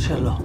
Cielo.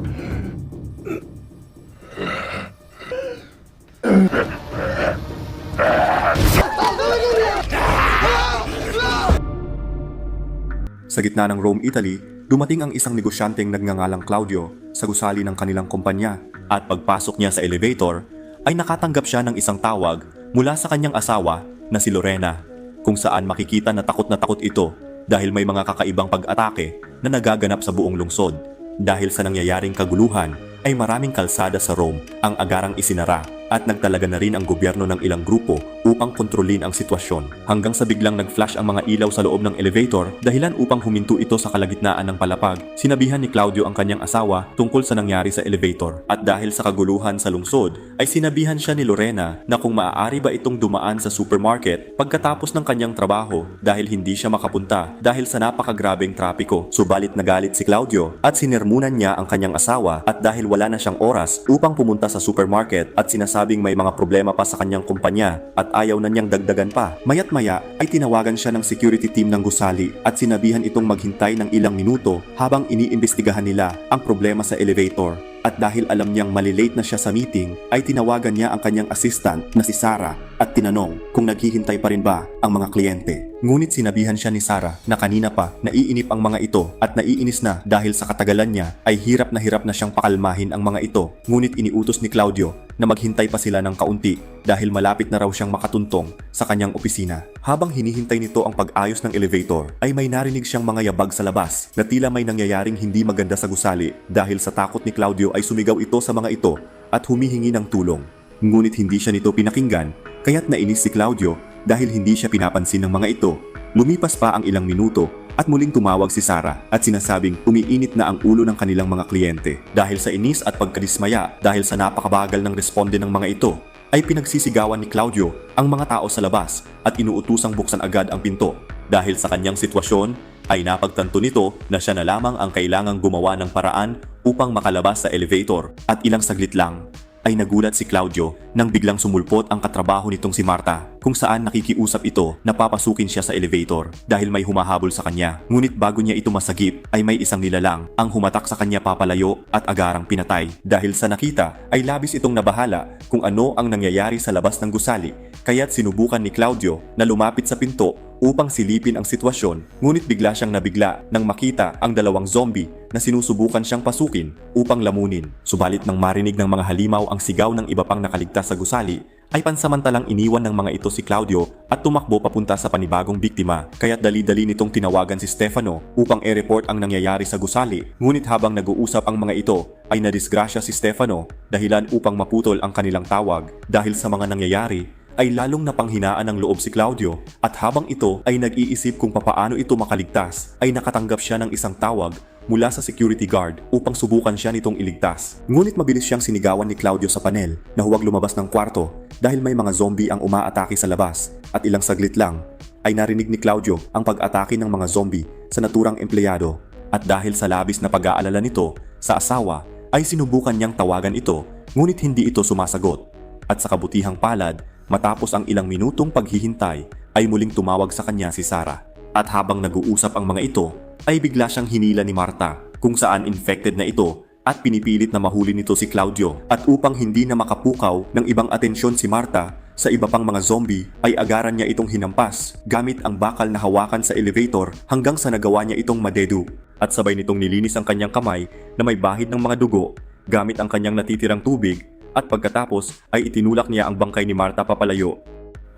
Sa gitna ng Rome, Italy, dumating ang isang negosyanteng nagngangalang Claudio sa gusali ng kanilang kumpanya at pagpasok niya sa elevator ay nakatanggap siya ng isang tawag mula sa kanyang asawa na si Lorena, kung saan makikita na takot ito dahil may mga kakaibang pag-atake na nagaganap sa buong lungsod. Dahil sa nangyayaring kaguluhan ay maraming kalsada sa Rome ang agarang isinara at nagtalaga na rin ang gobyerno ng ilang grupo upang kontrolin ang sitwasyon, hanggang sa biglang nag-flash ang mga ilaw sa loob ng elevator dahilan upang huminto ito sa kalagitnaan ng palapag. Sinabihan ni Claudio ang kanyang asawa tungkol sa nangyari sa elevator, at dahil sa kaguluhan sa lungsod ay sinabihan siya ni Lorena na kung maaari ba itong dumaan sa supermarket pagkatapos ng kanyang trabaho dahil hindi siya makapunta dahil sa napakagrabeng trapiko. Subalit nagalit si Claudio at sinermunan niya ang kanyang asawa, at dahil wala na siyang oras upang pumunta sa supermarket at sinasabing may mga problema pa sa kanyang kumpanya at ayaw na niyang dagdagan pa, mayat maya ay tinawagan siya ng security team ng gusali at sinabihan itong maghintay ng ilang minuto habang iniimbestigahan nila ang problema sa elevator. At dahil alam niyang malilate na siya sa meeting, ay tinawagan niya ang kanyang assistant na si Sarah at tinanong kung naghihintay pa rin ba ang mga kliyente. Ngunit sinabihan siya ni Sarah na kanina pa naiinip ang mga ito at naiinis na dahil sa katagalan niya ay hirap na siyang pakalmahin ang mga ito. Ngunit iniutos ni Claudio na maghintay pa sila ng kaunti dahil malapit na raw siyang makatuntong sa kanyang opisina. Habang hinihintay nito ang pag-ayos ng elevator ay may narinig siyang mga yabag sa labas na tila may nangyayaring hindi maganda sa gusali. Dahil sa takot ni Claudio ay sumigaw ito sa mga ito at humihingi ng tulong. Ngunit hindi siya nito pinakinggan, kaya't nainis si Claudio dahil hindi siya pinapansin ng mga ito. Lumipas pa ang ilang minuto at muling tumawag si Sarah at sinasabing umiinit na ang ulo ng kanilang mga kliyente. Dahil sa inis at pagkadismaya dahil sa napakabagal ng responde ng mga ito, ay pinagsisigawan ni Claudio ang mga tao sa labas at inuutusang buksan agad ang pinto. Dahil sa kanyang sitwasyon, ay napagtanto nito na siya na lamang ang kailangang gumawa ng paraan upang makalabas sa elevator, at ilang saglit lang ay nagulat si Claudio nang biglang sumulpot ang katrabaho nitong si Marta, kung saan nakikiusap ito na papasukin siya sa elevator dahil may humahabol sa kanya. Ngunit bago niya ito masagip ay may isang nilalang ang humatak sa kanya papalayo at agarang pinatay. Dahil sa nakita ay labis itong nabahala kung ano ang nangyayari sa labas ng gusali, kaya't sinubukan ni Claudio na lumapit sa pinto upang silipin ang sitwasyon, ngunit bigla siyang nabigla nang makita ang dalawang zombie na sinusubukan siyang pasukin upang lamunin. Subalit nang marinig ng mga halimaw ang sigaw ng iba pang nakaligtas sa gusali, ay pansamantalang iniwan ng mga ito si Claudio at tumakbo papunta sa panibagong biktima. Kaya't dali-dali nitong tinawagan si Stefano upang i-report ang nangyayari sa gusali. Ngunit habang nag-uusap ang mga ito, ay nadisgrasya si Stefano dahilan upang maputol ang kanilang tawag. Dahil sa mga nangyayari, ay lalong napanghinaan ng loob si Claudio, at habang ito ay nag-iisip kung papaano ito makaligtas, ay nakatanggap siya ng isang tawag mula sa security guard upang subukan siya nitong iligtas. Ngunit mabilis siyang sinigawan ni Claudio sa panel na huwag lumabas ng kwarto dahil may mga zombie ang umaatake sa labas, at ilang saglit lang ay narinig ni Claudio ang pag-atake ng mga zombie sa naturang empleyado, at dahil sa labis na pag-aalala nito sa asawa ay sinubukan niyang tawagan ito, ngunit hindi ito sumasagot. At sa kabutihang palad, matapos ang ilang minutong paghihintay ay muling tumawag sa kanya si Sarah. At habang nag-uusap ang mga ito ay bigla siyang hinila ni Marta, kung saan infected na ito at pinipilit na mahuli nito si Claudio. At upang hindi na makapukaw ng ibang atensyon si Marta sa iba pang mga zombie ay agaran niya itong hinampas gamit ang bakal na hawakan sa elevator hanggang sa nagawa niya itong madedu. At sabay nitong nilinis ang kanyang kamay na may bahid ng mga dugo gamit ang kanyang natitirang tubig, at pagkatapos ay itinulak niya ang bangkay ni Marta papalayo.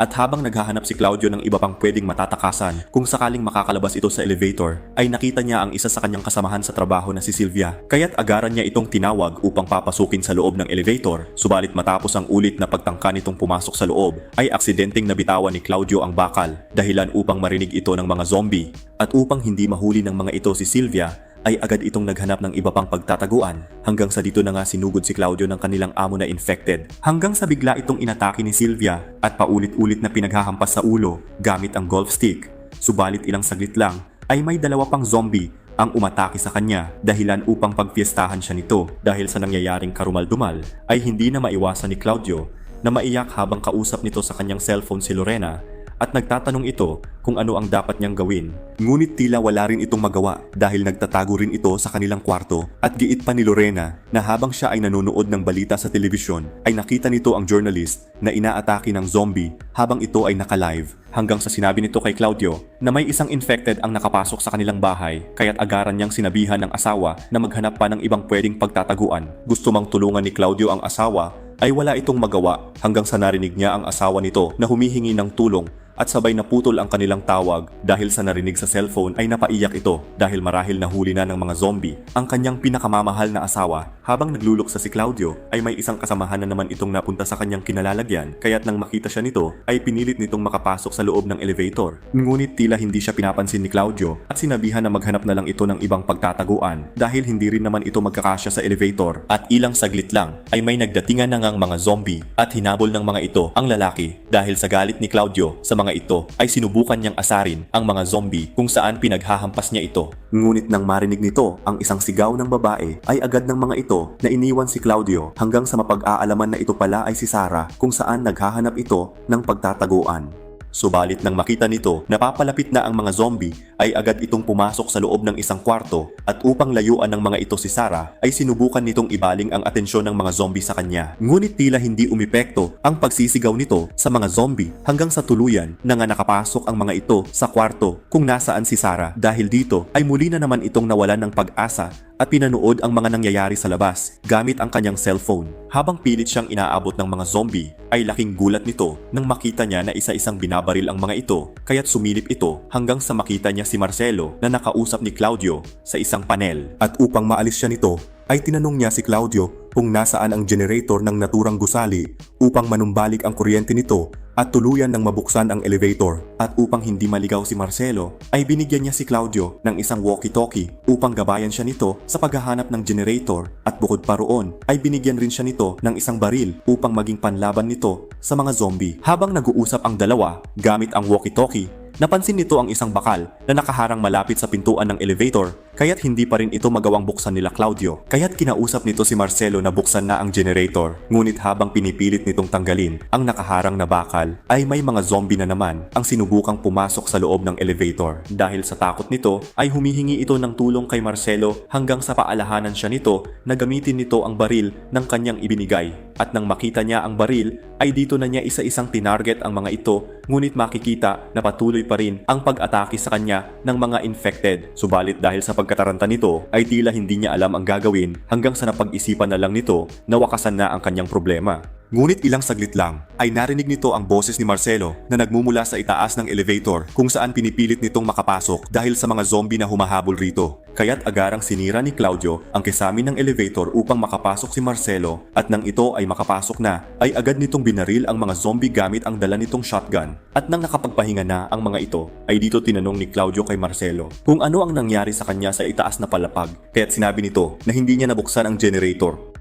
At habang naghahanap si Claudio ng iba pang pwedeng matatakasan kung sakaling makakalabas ito sa elevator, ay nakita niya ang isa sa kanyang kasamahan sa trabaho na si Sylvia. Kaya't agaran niya itong tinawag upang papasukin sa loob ng elevator. Subalit matapos ang ulit na pagtangka nitong pumasok sa loob, ay aksidenteng nabitawan ni Claudio ang bakal dahilan upang marinig ito ng mga zombie. At upang hindi mahuli ng mga ito si Sylvia, ay agad itong naghanap ng iba pang pagtataguan, hanggang sa dito na nga sinugod si Claudio ng kanilang amo na infected. Hanggang sa bigla itong inatake ni Sylvia at paulit-ulit na pinaghahampas sa ulo gamit ang golf stick. Subalit ilang saglit lang ay may dalawa pang zombie ang umatake sa kanya dahilan upang pagpiestahan siya nito. Dahil sa nangyayaring karumal-dumal ay hindi na maiwasan ni Claudio na maiyak habang kausap nito sa kanyang cellphone si Lorena, at nagtatanong ito kung ano ang dapat niyang gawin. Ngunit tila wala rin itong magawa dahil nagtatago rin ito sa kanilang kwarto at giit pa ni Lorena na habang siya ay nanonood ng balita sa telebisyon ay nakita nito ang journalist na inaatake ng zombie habang ito ay naka-live. Hanggang sa sinabi nito kay Claudio na may isang infected ang nakapasok sa kanilang bahay kaya't agaran niyang sinabihan ng asawa na maghanap pa ng ibang pwedeng pagtataguan. Gusto mang tulungan ni Claudio ang asawa ay wala itong magawa hanggang sa narinig niya ang asawa nito na humihingi ng tulong at sabay naputol ang kanilang tawag dahil sa narinig sa cellphone ay napaiyak ito dahil marahil nahuli na ng mga zombie ang kanyang pinakamamahal na asawa. Habang nagluluksa si Claudio ay may isang kasamahan na naman itong napunta sa kanyang kinalalagyan kaya't nang makita siya nito ay pinilit nitong makapasok sa loob ng elevator. Ngunit tila hindi siya pinapansin ni Claudio at sinabihan na maghanap na lang ito ng ibang pagtataguan dahil hindi rin naman ito magkakasya sa elevator at ilang saglit lang ay may nagdatingan na ngang mga zombie at hinabol ng mga ito ang lalaki dahil sa galit ni Claudio sa mga ito ay sinubukan niyang asarin ang mga zombie kung saan pinaghahampas niya ito. Ngunit nang marinig nito ang isang sigaw ng babae ay agad ng mga ito na iniwan si Claudio hanggang sa mapag-aalaman na ito pala ay si Sarah kung saan naghahanap ito ng pagtataguan. Subalit nang makita nito na papalapit na ang mga zombie ay agad itong pumasok sa loob ng isang kwarto at upang layuan ng mga ito si Sarah ay sinubukan nitong ibaling ang atensyon ng mga zombie sa kanya. Ngunit tila hindi umepekto ang pagsisigaw nito sa mga zombie hanggang sa tuluyan na nga nakapasok ang mga ito sa kwarto kung nasaan si Sarah. Dahil dito ay muli na naman itong nawalan ng pag-asa at pinanood ang mga nangyayari sa labas gamit ang kanyang cellphone. Habang pilit siyang inaabot ng mga zombie, ay laking gulat nito nang makita niya na isa-isang binabaril ang mga ito kaya't sumilip ito hanggang sa makita niya si Marcelo na nakausap ni Claudio sa isang panel. At upang maalis siya nito, ay tinanong niya si Claudio kung nasaan ang generator ng naturang gusali upang manumbalik ang kuryente nito at tuluyan ng mabuksan ang elevator. At upang hindi maligaw si Marcelo, ay binigyan niya si Claudio ng isang walkie-talkie upang gabayan siya nito sa paghahanap ng generator at bukod pa roon ay binigyan rin siya nito ng isang baril upang maging panlaban nito sa mga zombie. Habang nag-uusap ang dalawa gamit ang walkie-talkie, napansin nito ang isang bakal na nakaharang malapit sa pintuan ng elevator kaya't hindi pa rin ito magawang buksan nila Claudio. Kaya't kinausap nito si Marcelo na buksan na ang generator. Ngunit habang pinipilit nitong tanggalin ang nakaharang na bakal ay may mga zombie na naman ang sinubukang pumasok sa loob ng elevator. Dahil sa takot nito ay humihingi ito ng tulong kay Marcelo hanggang sa paalahanan siya nito na gamitin nito ang baril ng kanyang ibinigay. At nang makita niya ang baril ay dito na niya isa-isang tinarget ang mga ito ngunit makikita na patuloy pa rin ang pag-atake sa kanya ng mga infected. Subalit dahil sa pagkataranta nito ay tila hindi niya alam ang gagawin hanggang sa napag-isipan na lang nito na wakasan na ang kanyang problema. Ngunit ilang saglit lang ay narinig nito ang boses ni Marcelo na nagmumula sa itaas ng elevator kung saan pinipilit nitong makapasok dahil sa mga zombie na humahabol rito. Kaya't agarang sinira ni Claudio ang kisame ng elevator upang makapasok si Marcelo at nang ito ay makapasok na ay agad nitong binaril ang mga zombie gamit ang dala nitong shotgun. At nang nakapagpahinga na ang mga ito ay dito tinanong ni Claudio kay Marcelo kung ano ang nangyari sa kanya sa itaas na palapag kaya't sinabi nito na hindi niya nabuksan ang generator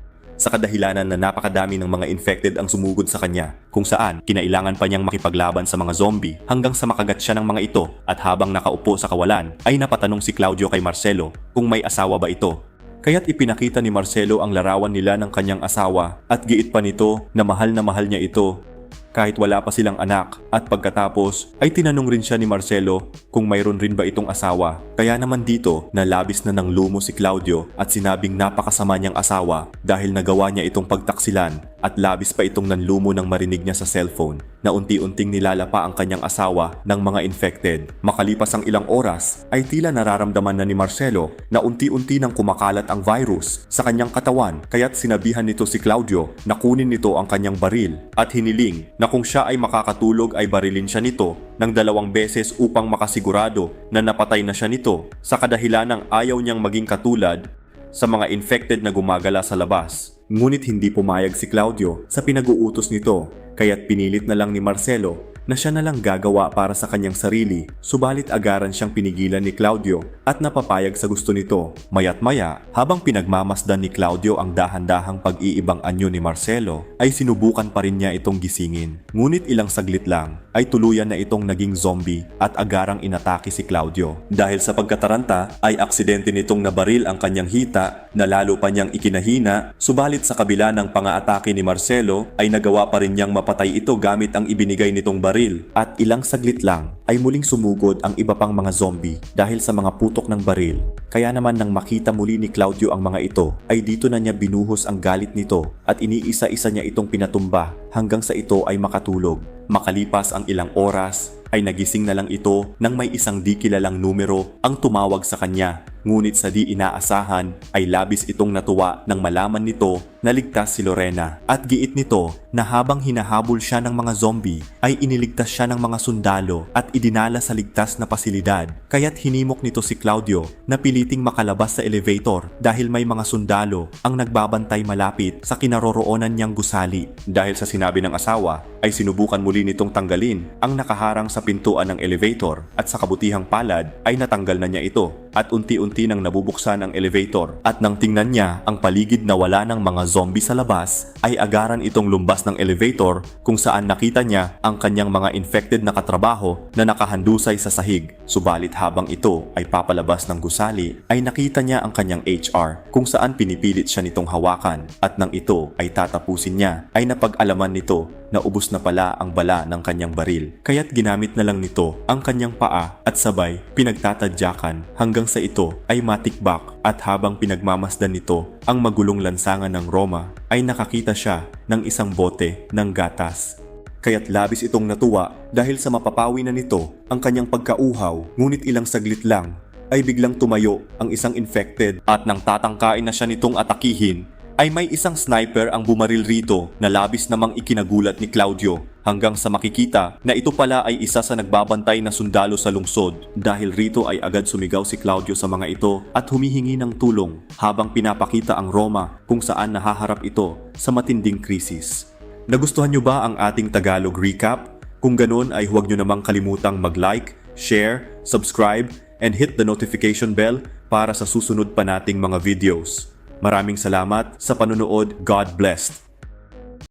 sa kadahilanan na napakadami ng mga infected ang sumugod sa kanya kung saan kinailangan pa niyang makipaglaban sa mga zombie hanggang sa makagat siya ng mga ito at habang nakaupo sa kawalan ay napatanong si Claudio kay Marcelo kung may asawa ba ito. Kaya't ipinakita ni Marcelo ang larawan nila ng kanyang asawa at giit pa nito na mahal niya ito kahit wala pa silang anak. At pagkatapos ay tinanong rin siya ni Marcelo kung mayroon rin ba itong asawa. Kaya naman dito na labis na ng lumo si Claudio at sinabing napakasama niyang asawa dahil nagawa niya itong pagtaksilan at labis pa itong nanlumo nang marinig niya sa cellphone na unti-unting nilalapa ang kanyang asawa ng mga infected. Makalipas ang ilang oras ay tila nararamdaman na ni Marcelo na unti-unti nang kumakalat ang virus sa kanyang katawan kaya't sinabihan nito si Claudio na kunin nito ang kanyang baril at hiniling na kung siya ay makakatulog ay barilin siya nito ng 2 beses upang makasigurado na napatay na siya nito sa kadahilanang ayaw niyang maging katulad sa mga infected na gumagala sa labas. Ngunit hindi pumayag si Claudio sa pinag-uutos nito kaya't pinilit na lang ni Marcelo na siya na lang gagawa para sa kanyang sarili. Subalit agaran siyang pinigilan ni Claudio at napapayag sa gusto nito. Maya't maya, habang pinagmamasdan ni Claudio ang dahan-dahang pag-iibang anyo ni Marcelo, ay sinubukan pa rin niya itong gisingin. Ngunit ilang saglit lang ay tuluyan na itong naging zombie at agarang inatake si Claudio. Dahil sa pagkataranta ay aksidente nitong nabaril ang kanyang hita na lalo pa niyang ikinahina. Subalit sa kabila ng pang-aatake ni Marcelo ay nagawa pa rin niyang mapatay ito gamit ang ibinigay nitong baril baril at ilang saglit lang ay muling sumugod ang iba pang mga zombie dahil sa mga putok ng baril. Kaya naman nang makita muli ni Claudio ang mga ito ay dito na niya binuhos ang galit nito at iniisa-isa niya itong pinatumba hanggang sa ito ay makatulog. Makalipas ang ilang oras ay nagising na lang ito nang may isang di kilalang numero ang tumawag sa kanya. Ngunit sa di inaasahan ay labis itong natuwa nang malaman nito na ligtas si Lorena. At giit nito na habang hinahabol siya ng mga zombie ay iniligtas siya ng mga sundalo at idinala sa ligtas na pasilidad. Kaya't hinimok nito si Claudio na piliting makalabas sa elevator dahil may mga sundalo ang nagbabantay malapit sa kinaroroonan niyang gusali. Dahil sa sinabi ng asawa ay sinubukan muli nitong tanggalin ang nakaharang sa pintuan ng elevator at sa kabutihang palad ay natanggal na niya ito at unti-unti nang nabubuksan ang elevator at nang tingnan niya ang paligid na wala ng mga zombie sa labas ay agaran itong lumbas ng elevator kung saan nakita niya ang kanyang mga infected na katrabaho na nakahandusay sa sahig. Subalit habang ito ay papalabas ng gusali ay nakita niya ang kanyang HR kung saan pinipilit siya nitong hawakan at nang ito ay tatapusin niya ay napag-alaman nito na ubos na pala ang bala ng kanyang baril. Kaya't ginamit na lang nito ang kanyang paa at sabay pinagtatadyakan hanggang sa ito ay matikbak at habang pinagmamasdan nito ang magulong lansangan ng Roma ay nakakita siya ng isang bote ng gatas. Kaya't labis itong natuwa dahil sa mapapawi na nito ang kanyang pagkauhaw, ngunit ilang saglit lang ay biglang tumayo ang isang infected at nang tatangkain na siya nitong atakihin ay may isang sniper ang bumaril rito na labis namang ikinagulat ni Claudio hanggang sa makikita na ito pala ay isa sa nagbabantay na sundalo sa lungsod. Dahil rito ay agad sumigaw si Claudio sa mga ito at humihingi ng tulong habang pinapakita ang Roma kung saan nahaharap ito sa matinding krisis. Nagustuhan nyo ba ang ating Tagalog recap? Kung ganun ay huwag nyo namang kalimutang mag-like, share, subscribe, and hit the notification bell para sa susunod pa nating mga videos. Maraming salamat sa panunood. God bless.